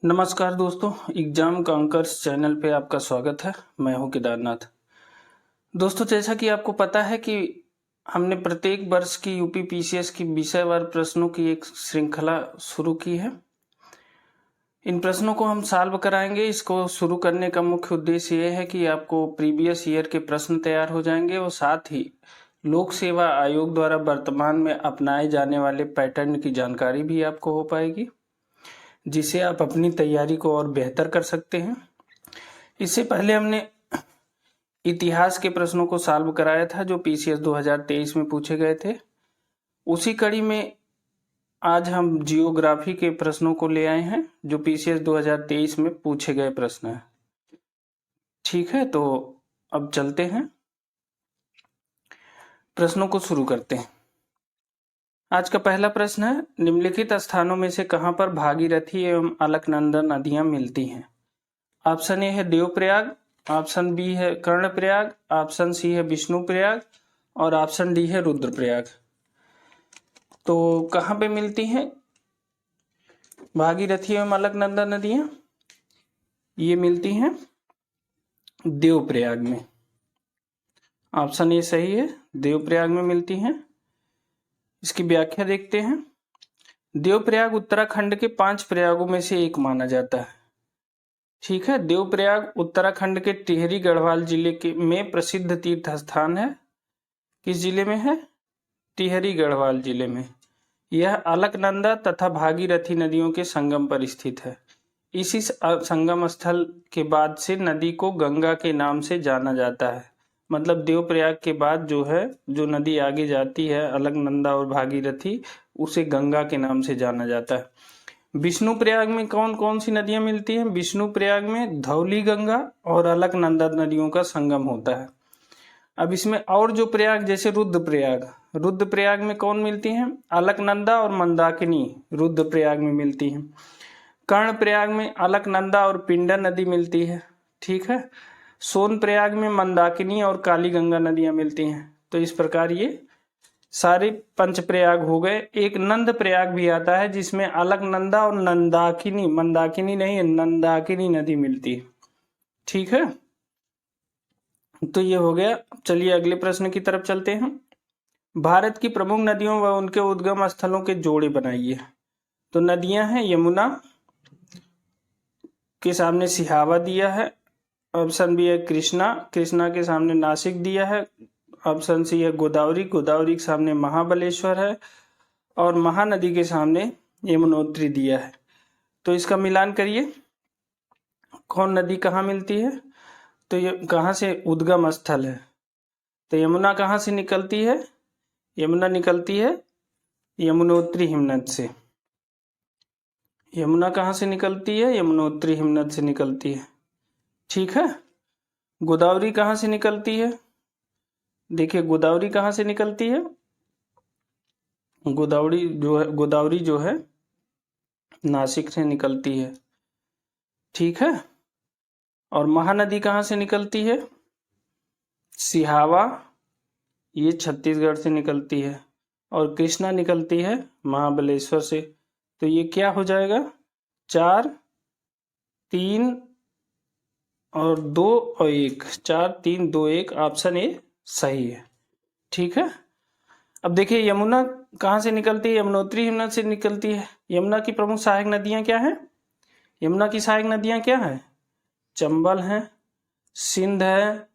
नमस्कार दोस्तों, exam कांकर्स channel पे आपका स्वागत है। मैं हूं केदारनाथ। दोस्तों, जैसा कि आपको पता है कि हमने प्रत्येक वर्ष की यूपी पीसीएस की विषयवार प्रश्नों की एक श्रृंखला शुरू की है। इन प्रश्नों को हम सॉल्व कराएंगे। इसको शुरू करने का मुख्य उद्देश्य ये है कि आपको प्रीवियस ईयर के प्रश्न तैयार हो जाएंगे और साथ ही लोक सेवा आयोग द्वारा वर्तमान में अपनाए जाने वाले पैटर्न की जानकारी भी आपको हो पाएगी, जिससे आप अपनी तैयारी को और बेहतर कर सकते हैं। इससे पहले हमने इतिहास के प्रश्नों को सॉल्व कराया था जो पीसीएस 2023 में पूछे गए थे। उसी कड़ी में आज हम जियोग्राफी के प्रश्नों को ले आए हैं जो पीसीएस 2023 में पूछे गए प्रश्न हैं। ठीक है, तो अब चलते हैं, प्रश्नों को शुरू करते हैं। आज का पहला प्रश्न है, निम्नलिखित स्थानों में से कहां पर भागीरथी एवं अलकनंदा नदियां मिलती हैं? ऑप्शन ए है देवप्रयाग, ऑप्शन बी है कर्णप्रयाग, ऑप्शन सी है विष्णुप्रयाग और ऑप्शन डी है रुद्रप्रयाग। तो कहां पे मिलती हैं भागीरथी एवं अलकनंदा नदियां? ये मिलती हैं देवप्रयाग में। ऑप्शन ए सही है, देवप्रयाग में मिलती हैं। इसकी व्याख्या देखते हैं। देवप्रयाग उत्तराखंड के 5 प्रयागों में से एक माना जाता है। ठीक है, देवप्रयाग उत्तराखंड के टिहरी गढ़वाल जिले के में प्रसिद्ध तीर्थ स्थान है। किस जिले में है? टिहरी गढ़वाल जिले में। यह अलकनंदा तथा भागीरथी नदियों के संगम पर स्थित है। इसी संगम स्थल के बाद से नदी को गंगा के नाम से जाना जाता है। मतलब देवप्रयाग के बाद जो नदी आगे जाती है अलकनंदा और भागीरथी, उसे गंगा के नाम से जाना जाता है। विष्णुप्रयाग में कौन कौन सी नदियां मिलती हैं? विष्णुप्रयाग में धौली गंगा और अलकनंदा नदियों का संगम होता है। अब इसमें और जो प्रयाग, जैसे रुद्रप्रयाग में कौन मिलती हैं? अलकनंदा और मंदाकिनी रुद्रप्रयाग में मिलती हैं। कर्णप्रयाग में अलकनंदा और पिंडा नदी मिलती है। ठीक है, सोनप्रयाग में मंदाकिनी और काली गंगा नदियां मिलती हैं। तो इस प्रकार ये सारे 5 प्रयाग हो गए। एक नंद प्रयाग भी आता है जिसमें अलकनंदा और मंदाकिनी नहीं है, नंदाकिनी नदी मिलती है। ठीक है, तो ये हो गया। चलिए अगले प्रश्न की तरफ चलते हैं। भारत की प्रमुख नदियों व उनके उद्गम स्थलों के जोड़े बनाइए। तो नदियां हैं, यमुना के सामने सिहावा दिया है। ऑप्शन बी है कृष्णा के सामने नासिक दिया है। ऑप्शन सी है गोदावरी के सामने महाबलेश्वर है और महानदी के सामने यमुनोत्री दिया है। तो इसका मिलान करिए, कौन नदी कहाँ मिलती है? तो ये कहाँ से उद्गम स्थल है? तो यमुना कहाँ से निकलती है? यमुना निकलती है यमुनोत्री हिमनद से। यमुना कहाँ से निकलती है? यमुनोत्री हिमनद से निकलती है। ठीक है, गोदावरी कहाँ से निकलती है? देखिए गोदावरी कहाँ से निकलती है? गोदावरी जो है नासिक से निकलती है। ठीक है, और महानदी कहाँ से निकलती है? सिहावा, ये छत्तीसगढ़ से निकलती है और कृष्णा निकलती है महाबलेश्वर से। तो ये क्या हो जाएगा? 4, 3 और 2 और 1, 4, 3, 2, 1, ऑप्शन ए सही है। ठीक है, अब देखिए यमुना कहाँ से निकलती है? यमुनोत्री हिमनद से निकलती है। यमुना की प्रमुख सहायक नदियां क्या हैं? यमुना की सहायक नदियां क्या हैं? चंबल है, सिंध है,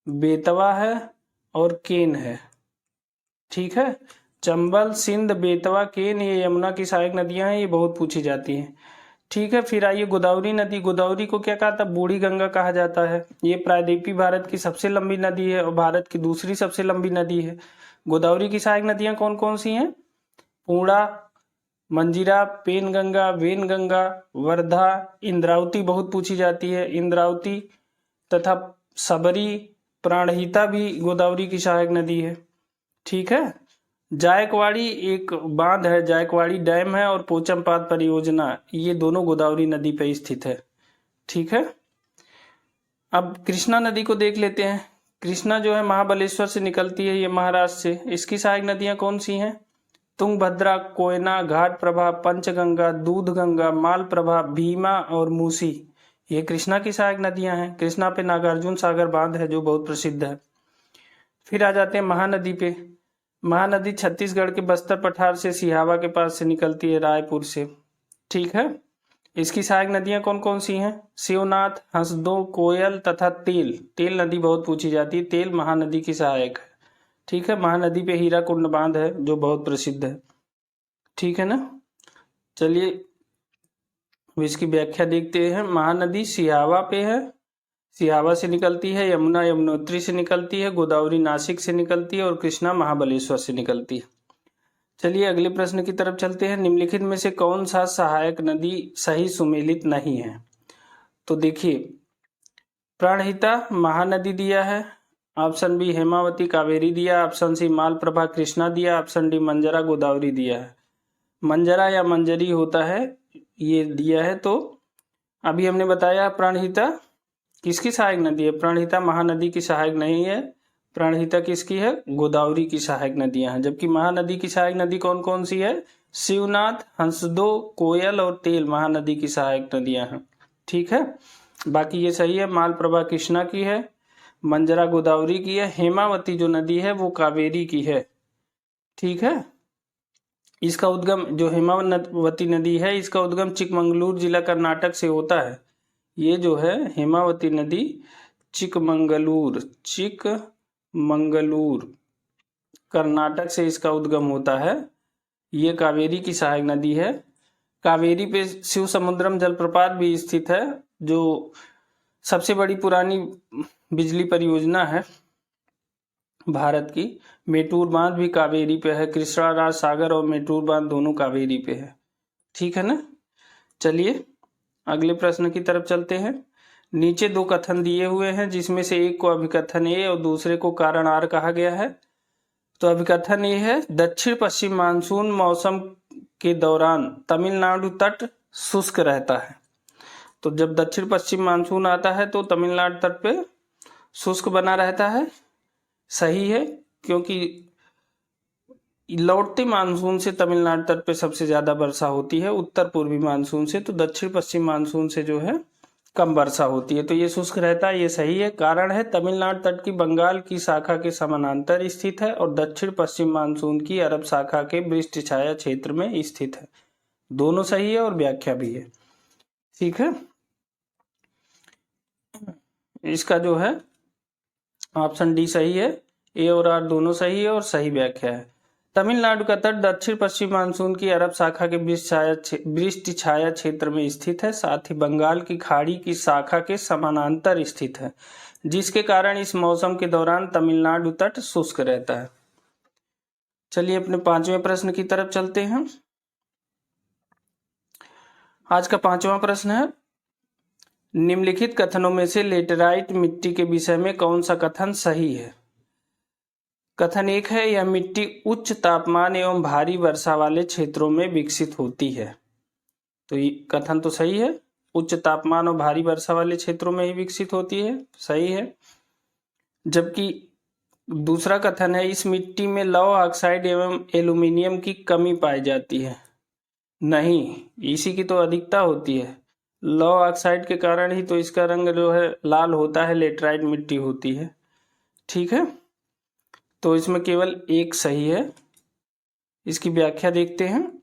बेतवा है और केन है। ठीक है, चंबल, सिंध, बेतवा, केन, ये यमुना की सहायक नदियां हैं, ये बहुत पूछी जाती हैं। ठीक है, फिर आइए गोदावरी नदी। गोदावरी को क्या कहा था? बूढ़ी गंगा कहा जाता है। ये प्रायद्वीपीय भारत की सबसे लंबी नदी है और भारत की दूसरी सबसे लंबी नदी है। गोदावरी की सहायक नदियां कौन कौन सी हैं? पूर्णा, मंजीरा, पेनगंगा, वेनगंगा, वर्धा, इंद्रावती बहुत पूछी जाती है। इंद्रावती तथा सबरी, प्राणहिता भी गोदावरी की सहायक नदी है। ठीक है, जायकवाड़ी एक बांध है, जायकवाड़ी डैम है और पोचमपाद परियोजना, ये दोनों गोदावरी नदी पर स्थित है। ठीक है, अब कृष्णा नदी को देख लेते हैं। कृष्णा जो है महाबलेश्वर से निकलती है, ये महाराष्ट्र से। इसकी सहायक नदियां कौन सी हैं? तुंगभद्रा, कोयना, घाटप्रभा, पंचगंगा, दूधगंगा, मालप्रभा, भीमा और मूसी, ये कृष्णा की सहायक नदियां हैं। कृष्णा पे नागार्जुन सागर बांध है जो बहुत प्रसिद्ध है। फिर आ जाते हैं महानदी पे। महानदी छत्तीसगढ़ के बस्तर पठार से सिहावा के पास से निकलती है, रायपुर से। ठीक है, इसकी सहायक नदियां कौन कौन सी हैं? शिवनाथ, हंसदो, कोयल तथा तेल। तेल नदी बहुत पूछी जाती है, तेल महानदी की सहायक है। ठीक है, महानदी पे हीराकुंड बांध है जो बहुत प्रसिद्ध है। ठीक है ना, चलिए इसकी व्याख्या देखते हैं। महानदी सिहावा पे है, सिहावा से निकलती है, यमुना यमुनोत्री से निकलती है, गोदावरी नासिक से निकलती है और कृष्णा महाबलेश्वर से निकलती है। चलिए अगले प्रश्न की तरफ चलते हैं। निम्नलिखित में से कौन सा सहायक नदी सही सुमेलित नहीं है? तो देखिए, प्राणहिता महानदी दिया है, ऑप्शन बी हेमावती कावेरी दिया, ऑप्शन सी मालप्रभा कृष्णा दिया, ऑप्शन डी मंजरा गोदावरी दिया है। मंजरा या मंजरी होता है ये दिया है। तो अभी हमने बताया प्राणहिता किसकी सहायक नदी है? प्राणहिता महानदी की सहायक नहीं है, प्राणहिता किसकी है? गोदावरी की सहायक नदियां हैं। जबकि महानदी की सहायक नदी कौन कौन सी है? शिवनाथ, हंसदो, कोयल और तेल महानदी की सहायक नदियां हैं। ठीक है, बाकी ये सही है। मालप्रभा कृष्णा की है, मंजरा गोदावरी की है, हेमावती जो नदी है वो कावेरी की है। ठीक है, इसका उद्गम जो हेमावती नदी है इसका उद्गम चिकमंगलूर जिला कर्नाटक से होता है। ये जो है हेमावती नदी चिकमंगलूर कर्नाटक से इसका उद्गम होता है। ये कावेरी की सहायक नदी है। कावेरी पे शिव समुद्रम जलप्रपात भी स्थित है जो सबसे बड़ी पुरानी बिजली परियोजना है भारत की। मेटूर बांध भी कावेरी पे है, कृष्णराज सागर और मेटूर बांध दोनों कावेरी पे है। ठीक है ना, चलिए अगले प्रश्न की तरफ चलते हैं। नीचे दो कथन दिए हुए हैं जिसमें से एक को अभिकथन ए और दूसरे को कारण आर कहा गया है। तो अभिकथन ए है, दक्षिण पश्चिम मानसून मौसम के दौरान तमिलनाडु तट शुष्क रहता है। तो जब दक्षिण पश्चिम मानसून आता है तो तमिलनाडु तट पे शुष्क बना रहता है। सही है, क्योंकि लौटते मानसून से तमिलनाडु तट पे सबसे ज्यादा वर्षा होती है उत्तर पूर्वी मानसून से, तो दक्षिण पश्चिम मानसून से जो है कम वर्षा होती है, तो ये शुष्क रहता है। ये सही है। कारण है तमिलनाडु तट की बंगाल की शाखा के समानांतर स्थित है और दक्षिण पश्चिम मानसून की अरब शाखा के वृष्टि छाया क्षेत्र में स्थित है। दोनों सही है और व्याख्या भी है। ठीक है, इसका जो है ऑप्शन डी सही है, ए और आर दोनों सही है और सही व्याख्या है। तमिलनाडु का तट दक्षिण पश्चिम मानसून की अरब शाखा के वृष्टि छाया क्षेत्र में स्थित है, साथ ही बंगाल की खाड़ी की शाखा के समानांतर स्थित है, जिसके कारण इस मौसम के दौरान तमिलनाडु तट शुष्क रहता है। चलिए अपने पांचवें प्रश्न की तरफ चलते हैं। आज का पांचवा प्रश्न है, निम्नलिखित कथनों में से लेटेराइट मिट्टी के विषय में कौन सा कथन सही है? कथन एक है, यह मिट्टी उच्च तापमान एवं भारी वर्षा वाले क्षेत्रों में विकसित होती है। तो ये कथन तो सही है, उच्च तापमान और भारी वर्षा वाले क्षेत्रों में ही विकसित होती है, सही है। जबकि दूसरा कथन है, इस मिट्टी में लौह ऑक्साइड एवं एल्यूमिनियम की कमी पाई जाती है। नहीं, इसी की तो अधिकता होती है। लौह ऑक्साइड के कारण ही तो इसका रंग जो है लाल होता है, लेटराइट मिट्टी होती है। ठीक है, तो इसमें केवल एक सही है। इसकी व्याख्या देखते हैं।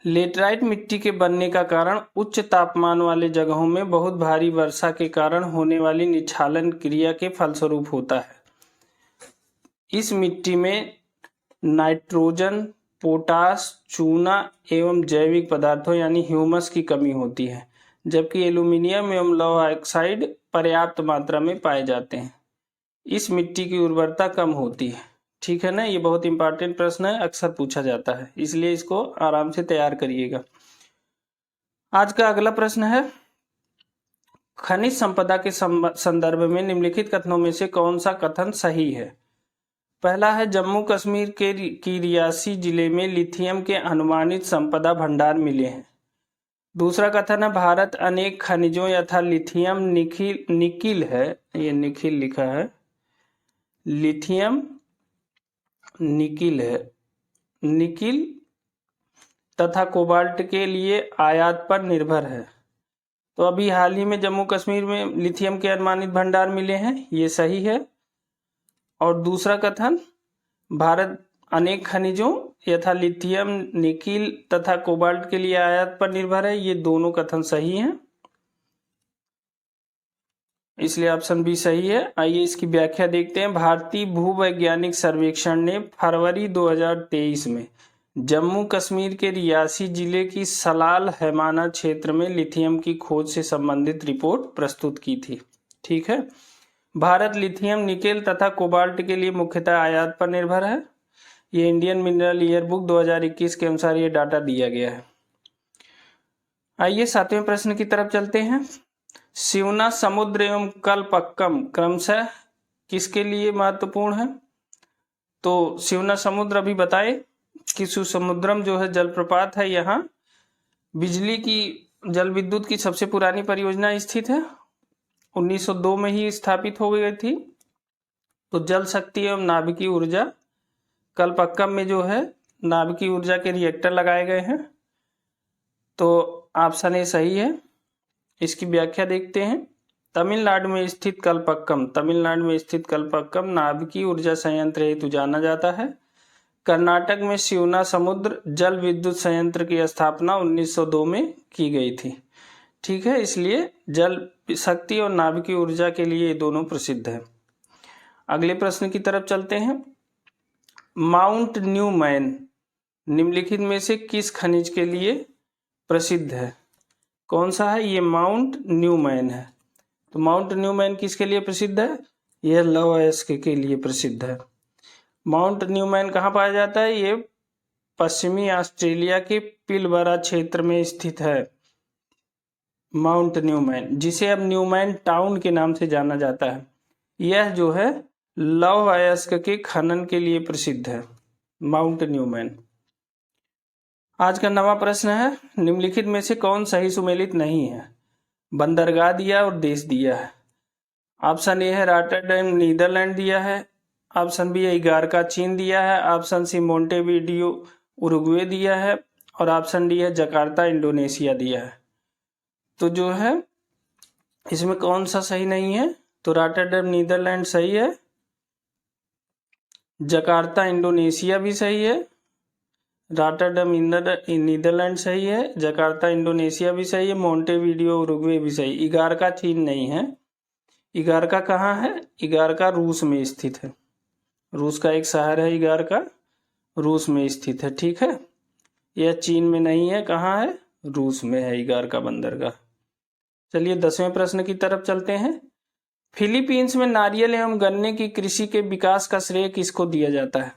लेटराइट मिट्टी के बनने का कारण उच्च तापमान वाले जगहों में बहुत भारी वर्षा के कारण होने वाली निक्षालन क्रिया के फलस्वरूप होता है। इस मिट्टी में नाइट्रोजन, पोटास, चूना एवं जैविक पदार्थों यानी ह्यूमस की कमी होती है, जबकि एल्यूमिनियम एवं लौह ऑक्साइड पर्याप्त मात्रा में पाए जाते हैं। इस मिट्टी की उर्वरता कम होती है। ठीक है ना, ये बहुत इंपॉर्टेंट प्रश्न है, अक्सर पूछा जाता है, इसलिए इसको आराम से तैयार करिएगा। आज का अगला प्रश्न है, खनिज संपदा के संदर्भ में निम्नलिखित कथनों में से कौन सा कथन सही है? पहला है, जम्मू कश्मीर की रियासी जिले में लिथियम के अनुमानित संपदा भंडार मिले हैं। दूसरा कथन है, भारत अनेक खनिजों यथा लिथियम, निकिल है, ये निखिल लिखा है, लिथियम निकिल है, निकिल तथा कोबाल्ट के लिए आयात पर निर्भर है। तो अभी हाल ही में जम्मू कश्मीर में लिथियम के अनुमानित भंडार मिले हैं, ये सही है। और दूसरा कथन, भारत अनेक खनिजों यथा लिथियम, निकिल तथा कोबाल्ट के लिए आयात पर निर्भर है, ये दोनों कथन सही हैं, इसलिए ऑप्शन बी सही है। आइए इसकी व्याख्या देखते हैं। भारतीय भूवैज्ञानिक सर्वेक्षण ने फरवरी 2023 में जम्मू कश्मीर के रियासी जिले की सलाल हैमाना क्षेत्र में लिथियम की खोज से संबंधित रिपोर्ट प्रस्तुत की थी। ठीक है, भारत लिथियम, निकेल तथा कोबाल्ट के लिए मुख्यतः आयात पर निर्भर है। ये इंडियन मिनरल ईयरबुक 2021 के अनुसार ये डाटा दिया गया है। आइए 7वें प्रश्न की तरफ चलते हैं। शिवना समुद्र एवं कल्पक्कम क्रमशः किसके लिए महत्वपूर्ण है? तो शिवना समुद्र अभी बताए कि सुसमुद्रम जो है जलप्रपात है, यहाँ बिजली की जल विद्युत की सबसे पुरानी परियोजना स्थित है, 1902 में ही स्थापित हो गई थी। तो जल शक्ति एवं नाभिकीय ऊर्जा, कल्पक्कम में जो है नाभिकीय ऊर्जा के रिएक्टर लगाए गए हैं। तो ऑप्शन ए सही है। इसकी व्याख्या देखते हैं। तमिलनाडु में स्थित कल्पक्कम नाभिकीय ऊर्जा संयंत्र हेतु जाना जाता है। कर्नाटक में शिवना समुद्र जल विद्युत संयंत्र की स्थापना 1902 में की गई थी। ठीक है, इसलिए जल शक्ति और नाभिकीय ऊर्जा के लिए ये दोनों प्रसिद्ध है। अगले प्रश्न की तरफ चलते हैं। माउंट न्यूमैन निम्नलिखित में से किस खनिज के लिए प्रसिद्ध है? कौन सा है? ये माउंट न्यूमैन है। तो माउंट न्यूमैन किसके लिए प्रसिद्ध है? यह लौह अयस्क के लिए प्रसिद्ध है। माउंट न्यूमैन कहाँ पाया जाता है? ये पश्चिमी ऑस्ट्रेलिया के पिलबरा क्षेत्र में स्थित है माउंट न्यूमैन, जिसे अब न्यूमैन टाउन के नाम से जाना जाता है। यह जो है लौह अयस्क के खनन के लिए प्रसिद्ध है माउंट न्यूमैन। आज का नवा प्रश्न है, निम्नलिखित में से कौन सही सुमेलित नहीं है? बंदरगाह दिया और देश दिया है। ऑप्शन ए है रॉटरडैम नीदरलैंड दिया है, ऑप्शन बी है इगारका चीन दिया है, ऑप्शन सी मोंटेविडियो उरुग्वे दिया है और ऑप्शन डी है जकार्ता इंडोनेशिया दिया है। तो जो है इसमें कौन सा सही नहीं है? तो रॉटरडैम नीदरलैंड सही है, जकार्ता इंडोनेशिया भी सही है, रॉटरडैम नीदरलैंड सही है, जकार्ता इंडोनेशिया भी सही है, मोंटेविडियो उरुग्वे भी सही। इगारका चीन नहीं है। इगारका कहाँ है? इगारका रूस में स्थित है। रूस का एक शहर है इगारका, रूस में स्थित है। ठीक है, यह चीन में नहीं है। कहाँ है? रूस में है इगारका बंदरगाह। चलिए 10वें प्रश्न की तरफ चलते हैं। फिलीपींस में नारियल एवं गन्ने की कृषि के विकास का श्रेय किसको दिया जाता है?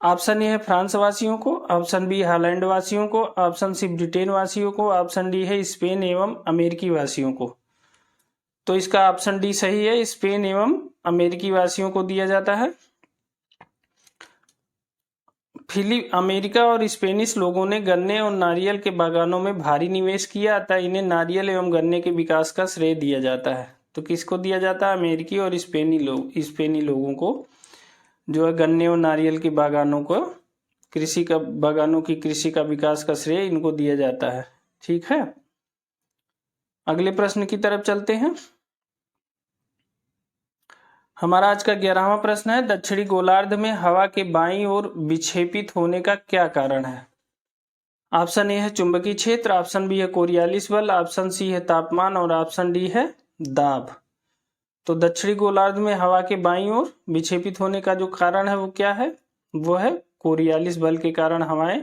ऑप्शन ए है फ्रांस वासियों को, ऑप्शन बी हॉलैंड वासियों को, ऑप्शन सी ब्रिटेन वासियों को, ऑप्शन डी है स्पेन एवं अमेरिकी वासियों को। तो इसका ऑप्शन डी सही है, स्पेन एवं अमेरिकी वासियों को दिया जाता है। अमेरिका और स्पेनिश लोगों ने गन्ने और नारियल के बागानों में भारी निवेश किया, अतः इन्हें नारियल एवं गन्ने के विकास का श्रेय दिया जाता है। तो किसको दिया जाता है? अमेरिकी और स्पेनी लोगों को जो है गन्ने और नारियल के बागानों की कृषि का विकास का श्रेय इनको दिया जाता है। ठीक है, अगले प्रश्न की तरफ चलते हैं। हमारा आज का 11वां प्रश्न है, दक्षिणी गोलार्ध में हवा के बाईं ओर विक्षेपित होने का क्या कारण है? ऑप्शन ए है चुंबकीय क्षेत्र, ऑप्शन बी है कोरियालिस बल, ऑप्शन सी है तापमान और ऑप्शन डी है दाब। तो दक्षिणी गोलार्ध में हवा के बाईं ओर विक्षेपित होने का जो कारण है वो क्या है? वो है कोरियालिस बल के कारण हवाएं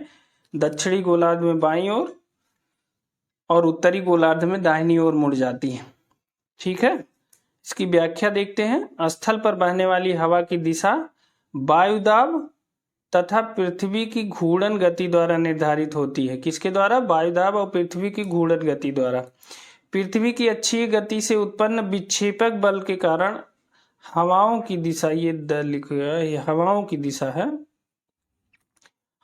दक्षिणी गोलार्ध में बाईं ओर और उत्तरी गोलार्ध में दाहिनी ओर मुड़ जाती हैं। ठीक है, इसकी व्याख्या देखते हैं। स्थल पर बहने वाली हवा की दिशा वायुदाब तथा पृथ्वी की घूर्णन गति द्वारा निर्धारित होती है। किसके द्वारा? वायुदाब और पृथ्वी की घूर्णन गति द्वारा। पृथ्वी की अक्षीय गति से उत्पन्न विक्षेपक बल के कारण हवाओं की दिशा, ये हवाओं की दिशा है,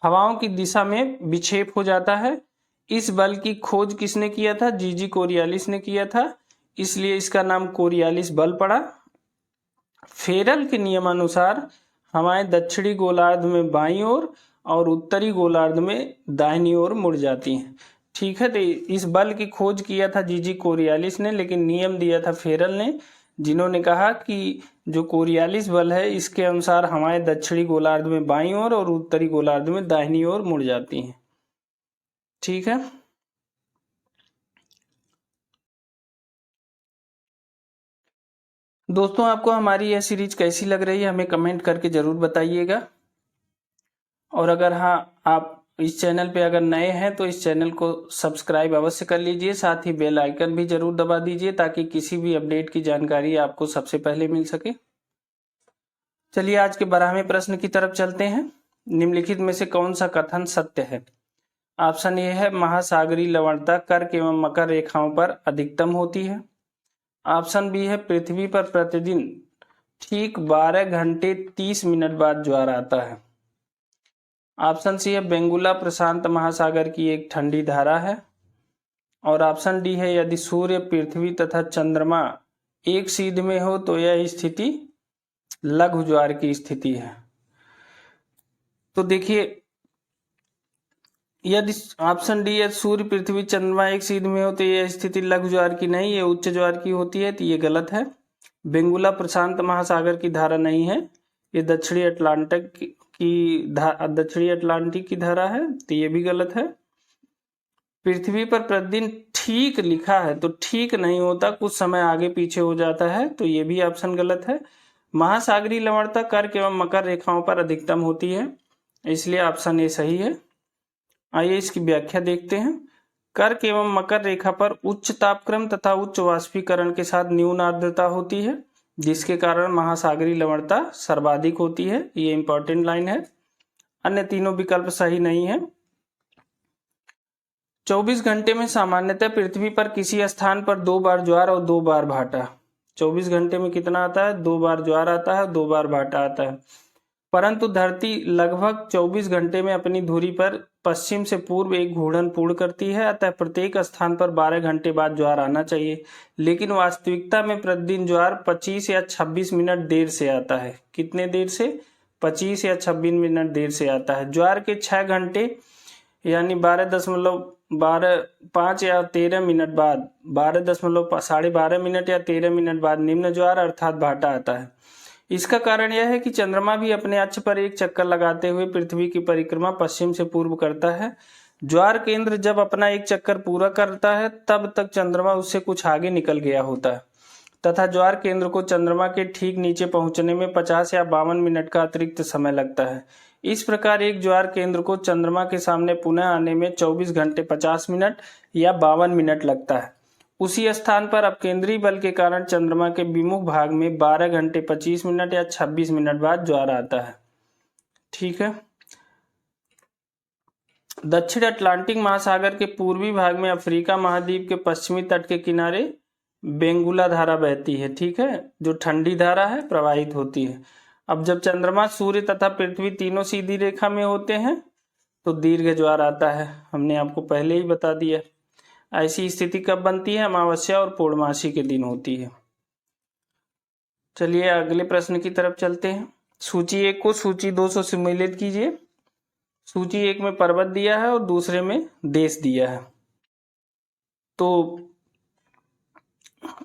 हवाओं की दिशा में विक्षेप हो जाता है। इस बल की खोज किसने किया था? जीजी कोरियालिस ने किया था, इसलिए इसका नाम कोरियालिस बल पड़ा। फेरल के नियमानुसार हवाएं दक्षिणी गोलार्ध में बाईं ओर और उत्तरी गोलार्ध में दाहिनी ओर मुड़ जाती हैं। ठीक है, तो इस बल की खोज किया था जीजी कोरियालिस ने, लेकिन नियम दिया था फेरल ने, जिन्होंने कहा कि जो कोरियालिस बल है इसके अनुसार हवाएं दक्षिणी गोलार्ध में बाईं ओर और उत्तरी गोलार्ध में दाहिनी ओर मुड़ जाती हैं। ठीक है, दोस्तों आपको हमारी यह सीरीज कैसी लग रही है हमें कमेंट करके जरूर बताइएगा। और अगर हाँ आप इस चैनल पे अगर नए हैं तो इस चैनल को सब्सक्राइब अवश्य कर लीजिए, साथ ही बेल आइकन भी जरूर दबा दीजिए ताकि किसी भी अपडेट की जानकारी आपको सबसे पहले मिल सके। चलिए आज के 12वें प्रश्न की तरफ चलते हैं। निम्नलिखित में से कौन सा कथन सत्य है? ऑप्शन ए है महासागरीय लवणता कर्क एवं मकर रेखाओं पर अधिकतम होती है। ऑप्शन बी है पृथ्वी पर प्रतिदिन ठीक 12 घंटे 30 मिनट बाद ज्वार आता है। ऑप्शन सी है बेंगुला प्रशांत महासागर की एक ठंडी धारा है। और ऑप्शन डी है यदि सूर्य पृथ्वी तथा चंद्रमा एक सीध में हो तो यह स्थिति लघु ज्वार की स्थिति है। तो देखिए, यदि ऑप्शन डी है सूर्य पृथ्वी चंद्रमा एक सीध में हो तो यह स्थिति लघु ज्वार की नहीं, ये उच्च ज्वार की होती है, तो ये गलत है। बेंगुला प्रशांत महासागर की धारा नहीं है, ये दक्षिणी अटलांटिक की धारा है, तो ये भी गलत है। पृथ्वी पर प्रतिदिन ठीक लिखा है तो ठीक नहीं होता, कुछ समय आगे पीछे हो जाता है, तो ये भी ऑप्शन गलत है। महासागरीय लवणता कर्क एवं मकर रेखाओं पर अधिकतम होती है, इसलिए ऑप्शन ए सही है। आइए इसकी व्याख्या देखते हैं। कर्क एवं मकर रेखा पर उच्च तापक्रम तथा उच्च वाष्पीकरण के साथ न्यून आर्द्रता होती है, जिसके कारण महासागरीय लवणता सर्वाधिक होती है। ये इंपॉर्टेंट लाइन है, अन्य तीनों विकल्प सही नहीं है। 24 घंटे में सामान्यतः पृथ्वी पर किसी स्थान पर 2 बार ज्वार और 2 बार भाटा। 24 घंटे में कितना आता है? 2 बार ज्वार आता है, 2 बार भाटा आता है। परंतु धरती लगभग 24 घंटे में अपनी धुरी पर पश्चिम से पूर्व एक घूर्णन पूर्ण करती है, अतः प्रत्येक स्थान पर 12 घंटे बाद ज्वार आना चाहिए। लेकिन वास्तविकता में प्रतिदिन ज्वार 25 या 26 मिनट देर से आता है। कितने देर से? 25 या 26 मिनट देर से आता है। ज्वार के 6 घंटे यानी 12.5 या 13 मिनट बाद 12.5 मिनट या 13 मिनट बाद निम्न ज्वार अर्थात भाटा आता है। इसका कारण यह है कि चंद्रमा भी अपने अक्ष पर एक चक्कर लगाते हुए पृथ्वी की परिक्रमा पश्चिम से पूर्व करता है। ज्वार केंद्र जब अपना एक चक्कर पूरा करता है तब तक चंद्रमा उससे कुछ आगे निकल गया होता है तथा ज्वार केंद्र को चंद्रमा के ठीक नीचे पहुंचने में 50 या 52 मिनट का अतिरिक्त समय लगता है। इस प्रकार एक ज्वार केंद्र को चंद्रमा के सामने पुनः आने में 24 घंटे 50 मिनट या 52 मिनट लगता है। उसी स्थान पर अपकेंद्री बल के कारण चंद्रमा के विमुख भाग में 12 घंटे 25 मिनट या 26 मिनट बाद ज्वार आता है। ठीक है, दक्षिण अटलांटिक महासागर के पूर्वी भाग में अफ्रीका महाद्वीप के पश्चिमी तट के किनारे बेंगुला धारा बहती है। ठीक है, जो ठंडी धारा है प्रवाहित होती है। अब जब चंद्रमा सूर्य तथा पृथ्वी तीनों सीधी रेखा में होते हैं तो दीर्घ ज्वार आता है, हमने आपको पहले ही बता दिया। ऐसी स्थिति कब बनती है? अमावस्या और पूर्णमासी के दिन होती है। चलिए अगले प्रश्न की तरफ चलते हैं। सूची 1 को सूची 2 से सम्मिलित कीजिए। सूची 1 में पर्वत दिया है और दूसरे में देश दिया है। तो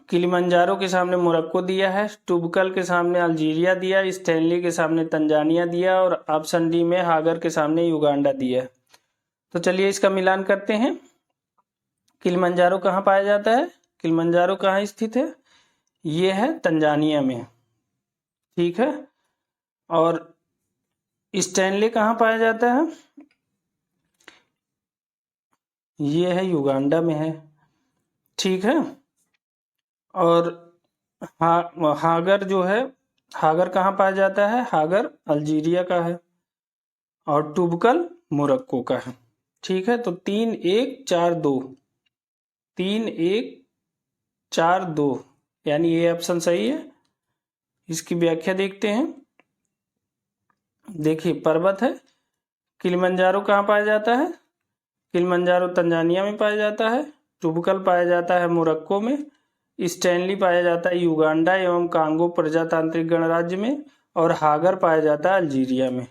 किलिमंजारो के सामने मोरक्को दिया है, टुबकल के सामने अल्जीरिया दिया, स्टैनली के सामने तंजानिया दिया और ऑप्शन डी में हागर के सामने युगांडा दिया है। तो चलिए इसका मिलान करते हैं। किलिमंजारो कहाँ पाया जाता है? किलिमंजारो कहाँ स्थित है? ये है तंजानिया में। ठीक है, और स्टैनली कहाँ पाया जाता है? ये है युगांडा में है। ठीक है, और हागर जो है, हागर कहाँ पाया जाता है? हागर अल्जीरिया का है और टुबकल मोरक्को का है। ठीक है, तो 3 1 4 2 3 1 4 2 यानी ये ऑप्शन सही है। इसकी व्याख्या देखते हैं। देखिए, पर्वत है, किलिमंजारो कहाँ पाया जाता है? किलिमंजारो तंजानिया में पाया जाता है, टुबकल पाया जाता है मोरक्को में, स्टैनली पाया जाता है युगांडा एवं कांगो प्रजातांत्रिक गणराज्य में और हागर पाया जाता है अल्जीरिया में।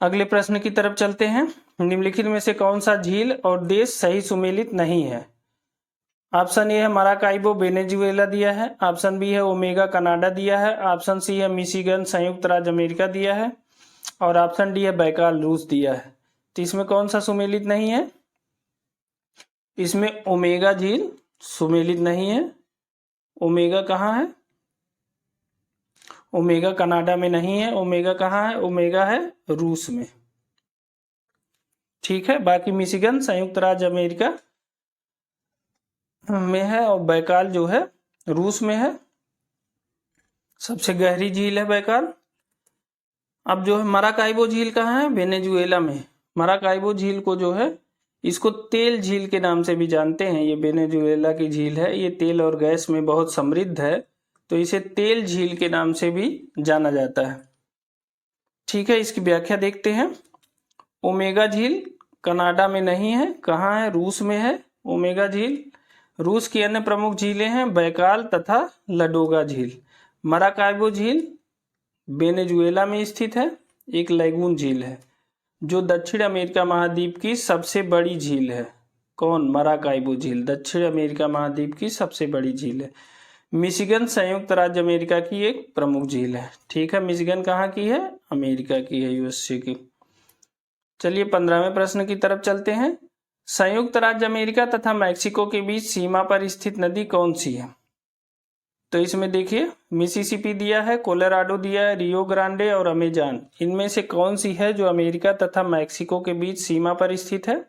अगले प्रश्न की तरफ चलते हैं। निम्नलिखित में से कौन सा झील और देश सही सुमेलित नहीं है? ऑप्शन ए है मराकाइबो वेनेजुएला दिया है, ऑप्शन बी है ओमेगा कनाडा दिया है, ऑप्शन सी है मिशिगन संयुक्त राज्य अमेरिका दिया है और ऑप्शन डी है बैकाल रूस दिया है। तो इसमें कौन सा सुमेलित नहीं है? इसमें ओमेगा झील सुमेलित नहीं है। ओमेगा कहाँ है? ओमेगा कनाडा में नहीं है। ओमेगा कहाँ है? ओमेगा है रूस में। ठीक है, बाकी मिशिगन संयुक्त राज्य अमेरिका में है और बैकाल जो है रूस में है। सबसे गहरी झील है बैकाल। अब जो है मराकाइबो झील कहाँ है? वेनेजुएला में। मराकाइबो झील को जो है इसको तेल झील के नाम से भी जानते हैं। ये वेनेजुएला की झील है, ये तेल और गैस में बहुत समृद्ध है, तो इसे तेल झील के नाम से भी जाना जाता है। ठीक है, इसकी व्याख्या देखते हैं। ओमेगा झील कनाडा में नहीं है, कहाँ है? रूस में है ओमेगा झील। रूस की अन्य प्रमुख झीलें हैं बैकाल तथा लडोगा झील। मराकाइबो झील वेनेजुएला में स्थित है, एक लैगून झील है जो दक्षिण अमेरिका महाद्वीप की सबसे बड़ी झील है। कौन? मराकाइबो झील दक्षिण अमेरिका महाद्वीप की सबसे बड़ी झील है। मिशिगन संयुक्त राज्य अमेरिका की एक प्रमुख झील है। ठीक है, मिशिगन कहाँ की है? अमेरिका की है, यूएसए की। चलिए 15वें प्रश्न की तरफ चलते हैं। संयुक्त राज्य अमेरिका तथा मैक्सिको के बीच सीमा पर स्थित नदी कौन सी है? तो इसमें देखिए मिसिसिपी दिया है, कोलोराडो दिया है, रियो ग्रांडे और अमेजान। इनमें से कौन सी है जो अमेरिका तथा मैक्सिको के बीच सीमा पर स्थित है?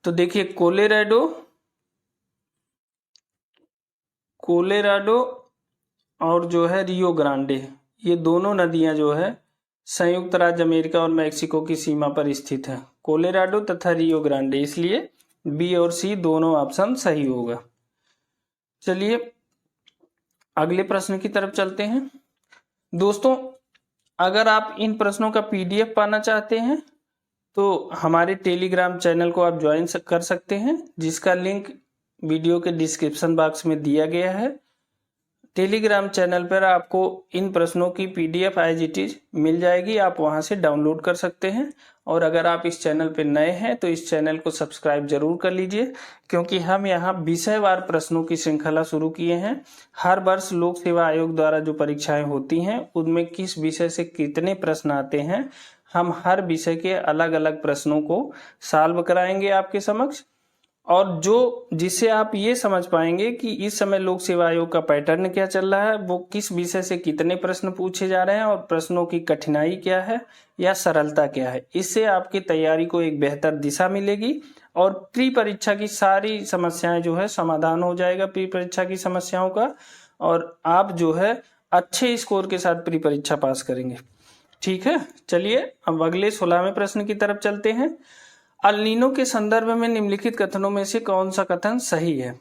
तो देखिए कोलोराडो और जो है रियो ग्रांडे, ये दोनों नदियां जो है संयुक्त राज्य अमेरिका और मैक्सिको की सीमा पर स्थित है। कोलोराडो तथा रियो ग्रांडे, इसलिए बी और सी दोनों ऑप्शन सही होगा। चलिए अगले प्रश्न की तरफ चलते हैं। दोस्तों, अगर आप इन प्रश्नों का पीडीएफ पाना चाहते हैं तो हमारे टेलीग्राम चैनल को आप ज्वाइन कर सकते हैं, जिसका लिंक वीडियो के डिस्क्रिप्शन बॉक्स में दिया गया है। टेलीग्राम चैनल पर आपको इन प्रश्नों की पीडीएफ एज इट इज मिल जाएगी, आप वहां से डाउनलोड कर सकते हैं। और अगर आप इस चैनल पर नए हैं तो इस चैनल को सब्सक्राइब जरूर कर लीजिए, क्योंकि हम यहाँ विषयवार प्रश्नों की श्रृंखला शुरू किए हैं। हर वर्ष लोक सेवा आयोग द्वारा जो परीक्षाएं होती हैं उनमें किस विषय से कितने प्रश्न आते हैं, हम हर विषय के अलग अलग प्रश्नों को सॉल्व कराएंगे आपके समक्ष, और जो जिससे आप ये समझ पाएंगे कि इस समय लोक सेवा आयोग का पैटर्न क्या चल रहा है, वो किस विषय से कितने प्रश्न पूछे जा रहे हैं और प्रश्नों की कठिनाई क्या है या सरलता क्या है। इससे आपकी तैयारी को एक बेहतर दिशा मिलेगी और प्री परीक्षा की सारी समस्याएं जो है समाधान हो जाएगा प्री परीक्षा की समस्याओं का, और आप जो है अच्छे स्कोर के साथ प्री परीक्षा पास करेंगे। ठीक है, चलिए अब अगले 16वें प्रश्न की तरफ चलते हैं। अल नीनो के संदर्भ में निम्नलिखित कथनों में से कौन सा कथन सही है?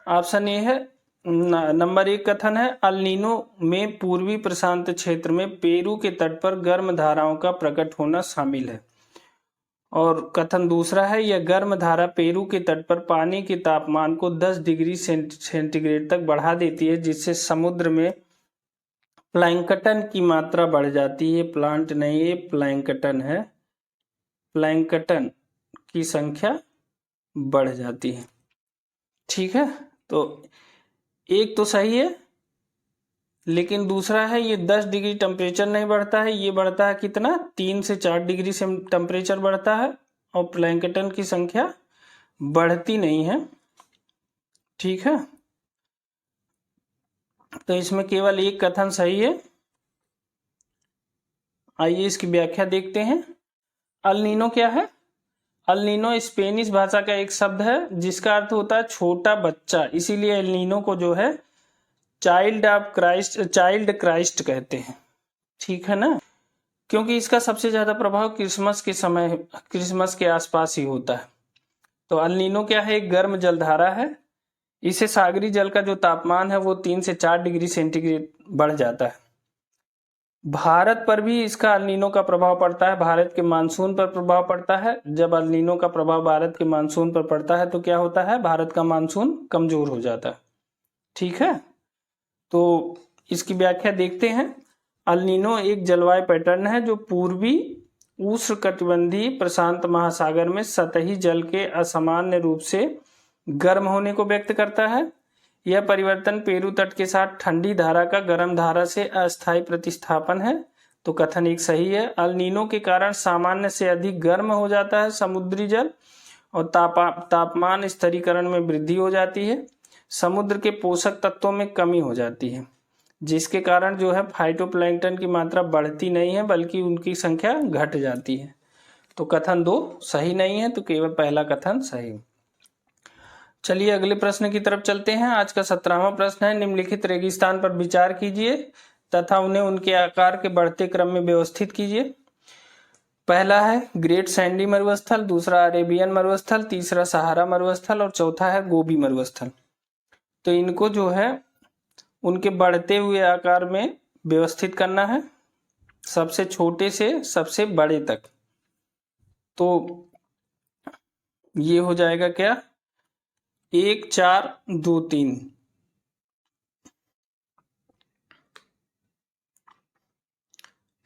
ऑप्शन ए है, नंबर 1 कथन है अल नीनो में पूर्वी प्रशांत क्षेत्र में पेरू के तट पर गर्म धाराओं का प्रकट होना शामिल है। और कथन दूसरा है, यह गर्म धारा पेरू के तट पर पानी के तापमान को 10 डिग्री सेंटीग्रेड तक बढ़ा देती है, जिससे समुद्र में प्लैंकटन की मात्रा बढ़ जाती है। प्लांट नहीं, ये प्लैंकटन है, प्लैंकटन की संख्या बढ़ जाती है। ठीक है, तो एक तो सही है, लेकिन दूसरा है ये 10 डिग्री टेम्परेचर नहीं बढ़ता है, ये बढ़ता है कितना? 3 से 4 डिग्री से टेम्परेचर बढ़ता है, और प्लैंकटन की संख्या बढ़ती नहीं है। ठीक है, तो इसमें केवल एक कथन सही है। आइए इसकी व्याख्या देखते हैं। अल नीनो क्या है? अल नीनो स्पेनिश भाषा का एक शब्द है जिसका अर्थ होता है छोटा बच्चा, इसीलिए अल नीनो को जो है चाइल्ड क्राइस्ट कहते हैं। ठीक है ना, क्योंकि इसका सबसे ज्यादा प्रभाव क्रिसमस के आसपास ही होता है। तो अल नीनो क्या है? एक गर्म जलधारा है, इससे सागरी जल का जो तापमान है वो 3 से 4 डिग्री सेंटीग्रेड बढ़ जाता है। भारत पर भी इसका अल नीनो का प्रभाव पड़ता है, भारत के मानसून पर प्रभाव पड़ता है। जब अल नीनो का प्रभाव भारत के मानसून पर पड़ता है तो क्या होता है? भारत का मानसून कमजोर हो जाता है। ठीक है, तो इसकी व्याख्या देखते हैं। अल नीनो एक जलवायु पैटर्न है जो पूर्वी उष्णकटिबंधीय प्रशांत महासागर में सतही जल के असामान्य रूप से गर्म होने को व्यक्त करता है। यह परिवर्तन पेरू तट के साथ ठंडी धारा का गर्म धारा से अस्थायी प्रतिस्थापन है। तो कथन एक सही है। अल नीनो के कारण सामान्य से अधिक गर्म हो जाता है समुद्री जल और तापमान स्थिरीकरण में वृद्धि हो जाती है। समुद्र के पोषक तत्वों में कमी हो जाती है, जिसके कारण जो है फाइटोप्लैंक्टन की मात्रा बढ़ती नहीं है बल्कि उनकी संख्या घट जाती है। तो कथन 2 सही नहीं है, तो केवल पहला कथन सही। चलिए अगले प्रश्न की तरफ चलते हैं। आज का 17वां प्रश्न है, निम्नलिखित रेगिस्तान पर विचार कीजिए तथा उन्हें उनके आकार के बढ़ते क्रम में व्यवस्थित कीजिए। पहला है ग्रेट सैंडी मरुस्थल, दूसरा अरेबियन मरुस्थल, तीसरा सहारा मरुस्थल और चौथा है गोबी मरुस्थल। तो इनको जो है उनके बढ़ते हुए आकार में व्यवस्थित करना है, सबसे छोटे से सबसे बड़े तक। तो ये हो जाएगा क्या, 1 4 2 3।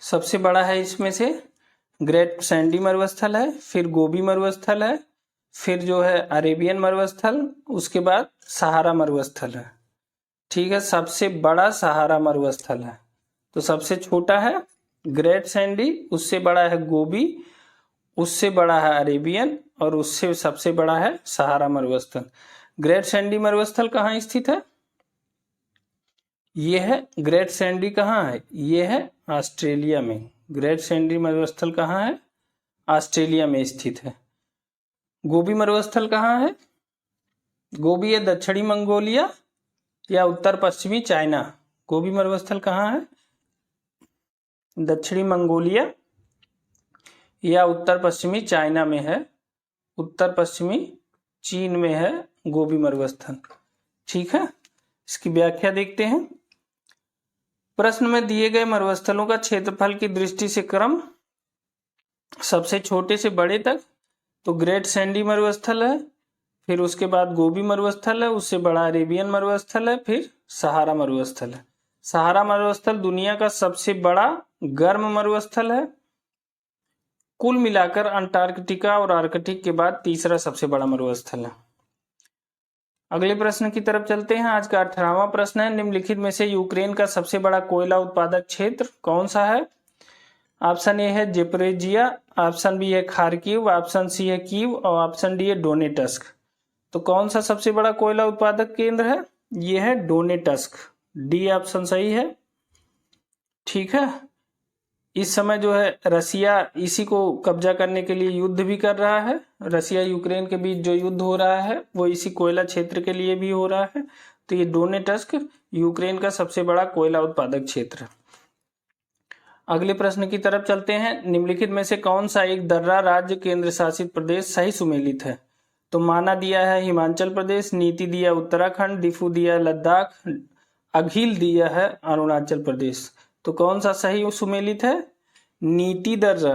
सबसे बड़ा है इसमें से ग्रेट सैंडी मरुस्थल है, फिर गोबी मरुस्थल है, फिर जो है अरेबियन मरुस्थल, उसके बाद सहारा मरुस्थल है। ठीक है, सबसे बड़ा सहारा मरुस्थल है। तो सबसे छोटा है ग्रेट सैंडी, उससे बड़ा है गोबी, उससे बड़ा है अरेबियन और उससे सबसे बड़ा है सहारा मरुस्थल। ग्रेट सैंडी मरुस्थल कहाँ स्थित है? ये है ग्रेट सैंडी, कहाँ है? ये है ऑस्ट्रेलिया में। ग्रेट सैंडी मरुस्थल कहाँ है? ऑस्ट्रेलिया में स्थित है। गोबी मरुस्थल कहाँ है? गोबी है दक्षिणी मंगोलिया या उत्तर पश्चिमी चाइना। गोबी मरुस्थल कहाँ है? दक्षिणी मंगोलिया या उत्तर पश्चिमी चाइना में है, उत्तर पश्चिमी चीन में है गोबी मरुस्थल। ठीक है, इसकी व्याख्या देखते हैं। प्रश्न में दिए गए मरुस्थलों का क्षेत्रफल की दृष्टि से क्रम सबसे छोटे से बड़े तक, तो ग्रेट सैंडी मरुस्थल है, फिर उसके बाद गोबी मरुस्थल है, उससे बड़ा अरेबियन मरुस्थल है, फिर सहारा मरुस्थल है। सहारा मरुस्थल दुनिया का सबसे बड़ा गर्म मरुस्थल है। कुल मिलाकर अंटार्कटिका और आर्कटिक के बाद तीसरा सबसे बड़ा मरुस्थल है। अगले प्रश्न की तरफ चलते हैं। आज का 18वां प्रश्न है, निम्नलिखित में से यूक्रेन का सबसे बड़ा कोयला उत्पादक क्षेत्र कौन सा है? ऑप्शन ए है जेपोरेजिया, ऑप्शन बी है खार्किव, ऑप्शन सी है कीव और ऑप्शन डी है डोनेट्स्क। तो कौन सा सबसे बड़ा कोयला उत्पादक केंद्र है? ये है डोनेट्स्क, डी ऑप्शन सही है। ठीक है, इस समय जो है रसिया इसी को कब्जा करने के लिए युद्ध भी कर रहा है। रसिया यूक्रेन के बीच जो युद्ध हो रहा है वो इसी कोयला क्षेत्र के लिए भी हो रहा है। तो ये डोनेट्स्क यूक्रेन का सबसे बड़ा कोयला उत्पादक क्षेत्र है। अगले प्रश्न की तरफ चलते हैं। निम्नलिखित में से कौन सा एक दर्रा राज्य केंद्र शासित प्रदेश सही सुमेलित है? तो माना दिया है हिमाचल प्रदेश, नीति दिया दीफू दिफू दिया लद्दाख, अघिल दिया है अरुणाचल प्रदेश। तो कौन सा सही सुमेलित है? नीति दर्रा।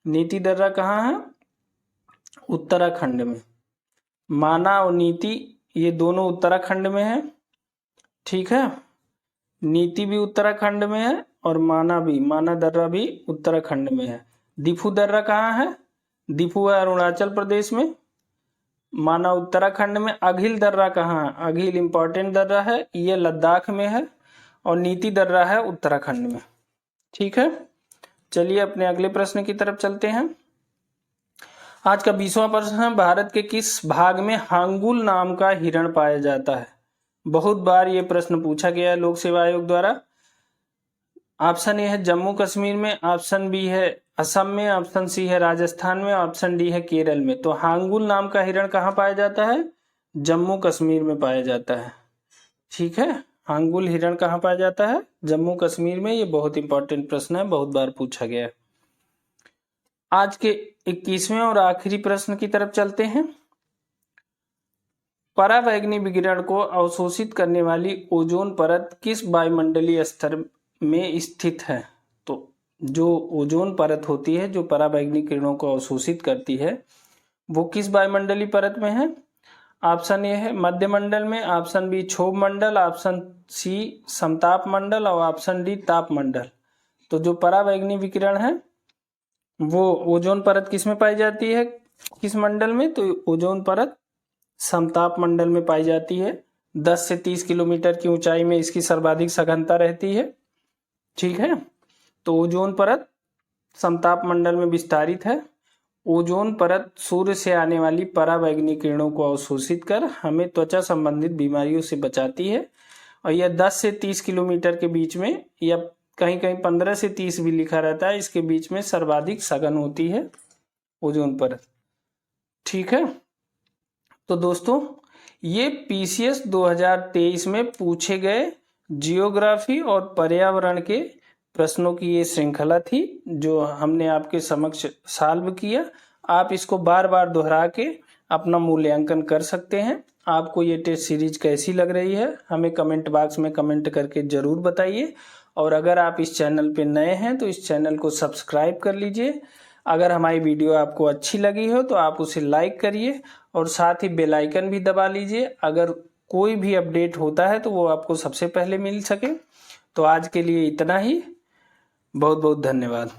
नीति दर्रा कहाँ है? उत्तराखंड में। माना और नीति ये दोनों उत्तराखंड में है। ठीक है, नीति भी उत्तराखंड में है और माना दर्रा भी उत्तराखंड में है। दिफू दर्रा कहाँ है? दिफू है अरुणाचल प्रदेश में, माना उत्तराखंड में। अघिल दर्रा कहाँ है? अघिल इंपॉर्टेंट दर्रा है, ये लद्दाख में है और नीति दर्रा है उत्तराखंड में। ठीक है, चलिए अपने अगले प्रश्न की तरफ चलते हैं। आज का 20वां प्रश्न है, भारत के किस भाग में हांगुल नाम का हिरण पाया जाता है? बहुत बार ये प्रश्न पूछा गया है लोक सेवा आयोग द्वारा। ऑप्शन ए है जम्मू कश्मीर में, ऑप्शन बी है असम में, ऑप्शन सी है राजस्थान में, ऑप्शन डी है केरल में। तो हांगुल नाम का हिरण कहाँ पाया जाता है? जम्मू कश्मीर में पाया जाता है। ठीक है, हांगुल हिरण कहाँ पाया जाता है? जम्मू कश्मीर में। ये बहुत इंपॉर्टेंट प्रश्न है, बहुत बार पूछा गया है। आज के 21वें और आखिरी प्रश्न की तरफ चलते हैं। पराबैंगनी विकिरण को अवशोषित करने वाली ओजोन परत किस वायुमंडलीय स्तर में स्थित है? तो जो ओजोन परत होती है जो पराबैंगनी किरणों को अवशोषित करती है वो किस वायुमंडलीय परत में है? ऑप्शन ए है मध्य मंडल में, ऑप्शन बी क्षोभ मंडल, ऑप्शन सी समताप मंडल और ऑप्शन डी ताप मंडल। तो जो पराबैंगनी विकिरण है वो ओजोन परत किस में पाई जाती है, किस मंडल में, तो ओजोन परत समताप मंडल में पाई जाती है। 10 से 30 किलोमीटर की ऊंचाई में इसकी सर्वाधिक सघनता रहती है। ठीक है, तो ओजोन परत समताप मंडल में विस्तारित है। ओजोन परत सूर्य से आने वाली पराबैंगनी किरणों को अवशोषित कर हमें त्वचा संबंधित बीमारियों से बचाती है। और यह 10 से 30 किलोमीटर के बीच में, या कहीं कहीं 15 से 30 भी लिखा रहता है, इसके बीच में सर्वाधिक सघन होती है ओजोन परत। ठीक है, तो दोस्तों ये पीसीएस 2023 में पूछे गए जियोग्राफी और पर्यावरण के प्रश्नों की ये श्रृंखला थी जो हमने आपके समक्ष सॉल्व किया। आप इसको बार बार दोहरा के अपना मूल्यांकन कर सकते हैं। आपको ये टेस्ट सीरीज कैसी लग रही है हमें कमेंट बॉक्स में कमेंट करके जरूर बताइए। और अगर आप इस चैनल पे नए हैं तो इस चैनल को सब्सक्राइब कर लीजिए। अगर हमारी वीडियो आपको अच्छी लगी हो तो आप उसे लाइक करिए और साथ ही बेल आइकन भी दबा लीजिए, अगर कोई भी अपडेट होता है तो वो आपको सबसे पहले मिल सके। तो आज के लिए इतना ही, बहुत बहुत धन्यवाद।